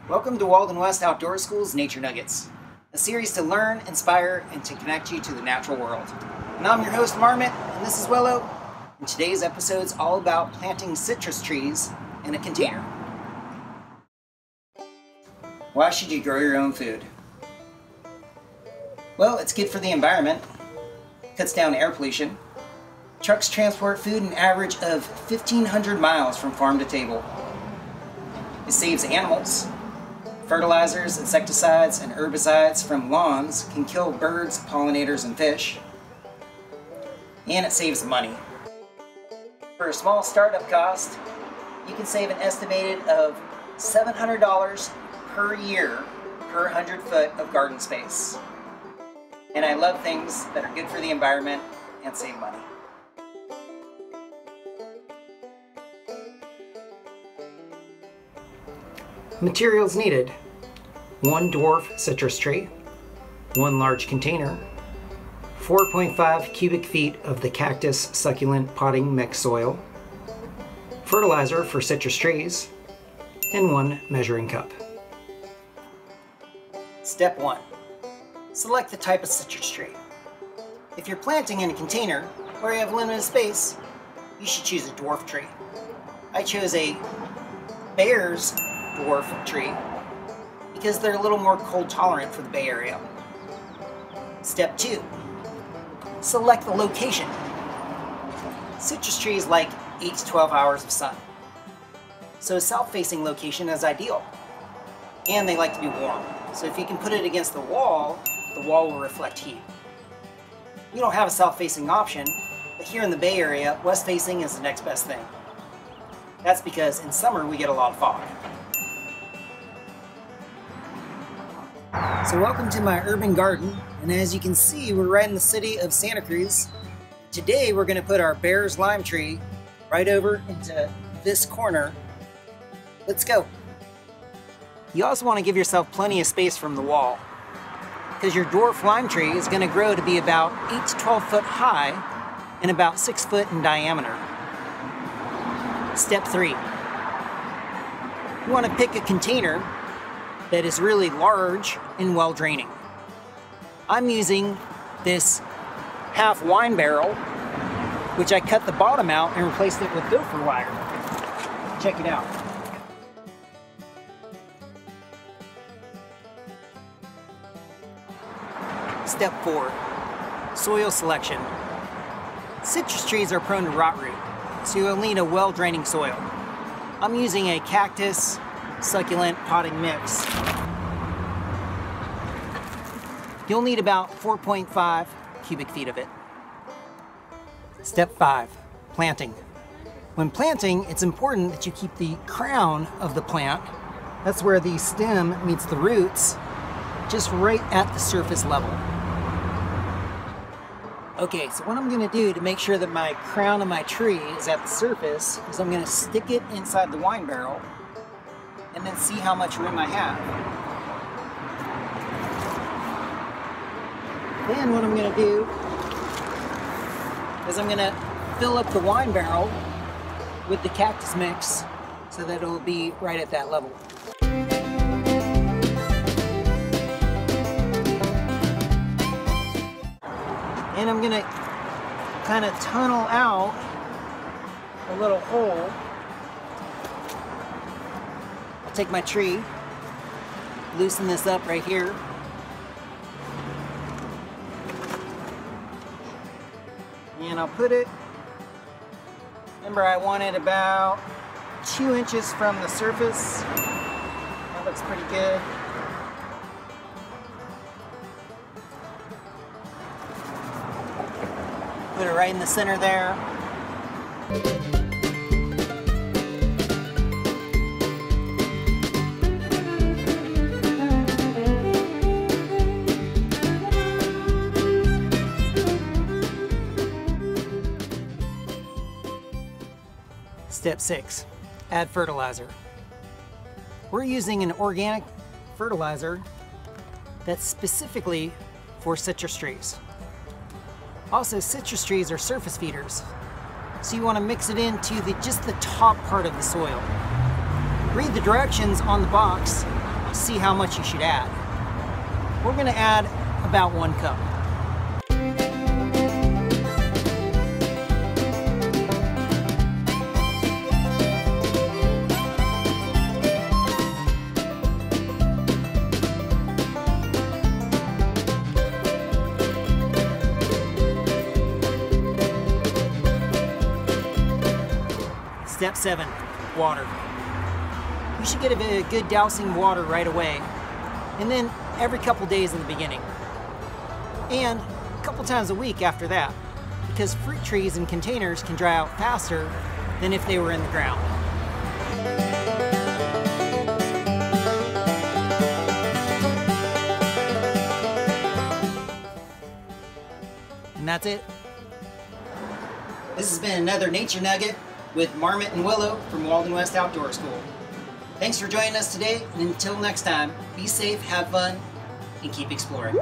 Welcome to Walden West Outdoor School's Nature Nuggets, a series to learn, inspire, and to connect you to the natural world. And I'm your host, Marmot, and this is Willow, and today's episode is all about planting citrus trees in a container. Why should you grow your own food? Well, it's good for the environment, cuts down air pollution. Trucks transport food an average of 1,500 miles from farm to table. It saves animals. Fertilizers, insecticides, and herbicides from lawns can kill birds, pollinators, and fish. And it saves money. For a small startup cost, you can save an estimated of $700 per year per 100 foot of garden space. And I love things that are good for the environment and save money. Materials needed: 1 dwarf citrus tree, 1 large container, 4.5 cubic feet of the cactus succulent potting mix soil, fertilizer for citrus trees, and 1 measuring cup. Step 1. Select the type of citrus tree. If you're planting in a container or you have limited space, you should choose a dwarf tree. I chose a Bayer's dwarf tree because they're a little more cold tolerant for the Bay Area. Step 2. Select the location. Citrus trees like 8 to 12 hours of sun, so a south-facing location is ideal. And they like to be warm, so if you can put it against the wall will reflect heat. You don't have a south-facing option, but here in the Bay Area, west-facing is the next best thing. That's because in summer we get a lot of fog. So welcome to my urban garden, and as you can see, we're right in the city of Santa Cruz. Today we're going to put our Bayer's lime tree right over into this corner. Let's go. You also want to give yourself plenty of space from the wall, because your dwarf lime tree is going to grow to be about 8 to 12 foot high and about 6 foot in diameter. Step 3. You want to pick a container that is really large and well draining. I'm using this half wine barrel, which I cut the bottom out and replaced it with gopher wire. Check it out. Step 4. Soil selection. Citrus trees are prone to rot root, so you'll need a well draining soil. I'm using a cactus succulent potting mix. You'll need about 4.5 cubic feet of it. Step 5. Planting. When planting, it's important that you keep the crown of the plant, that's where the stem meets the roots, just right at the surface level. Okay, so what I'm going to do to make sure that my crown of my tree is at the surface is I'm going to stick it inside the wine barrel and then see how much room I have. Then what I'm going to do is I'm going to fill up the wine barrel with the cactus mix so that it will be right at that level. And I'm going to kind of tunnel out a little hole. I'll take my tree, loosen this up right here. And I'll put it, remember I want it about 2 inches from the surface. That looks pretty good. Put it right in the center there. Step 6. Add fertilizer. We're using an organic fertilizer that's specifically for citrus trees. Also, citrus trees are surface feeders, so you want to mix it into just the top part of the soil. Read the directions on the box to see how much you should add. We're going to add about 1 cup. Step 7, water. You should get a good dousing of water right away, and then every couple days in the beginning, and a couple times a week after that, because fruit trees in containers can dry out faster than if they were in the ground. And that's it. This has been another Nature Nugget with Marmot and Willow from Walden West Outdoor School. Thanks for joining us today, and until next time, be safe, have fun, and keep exploring.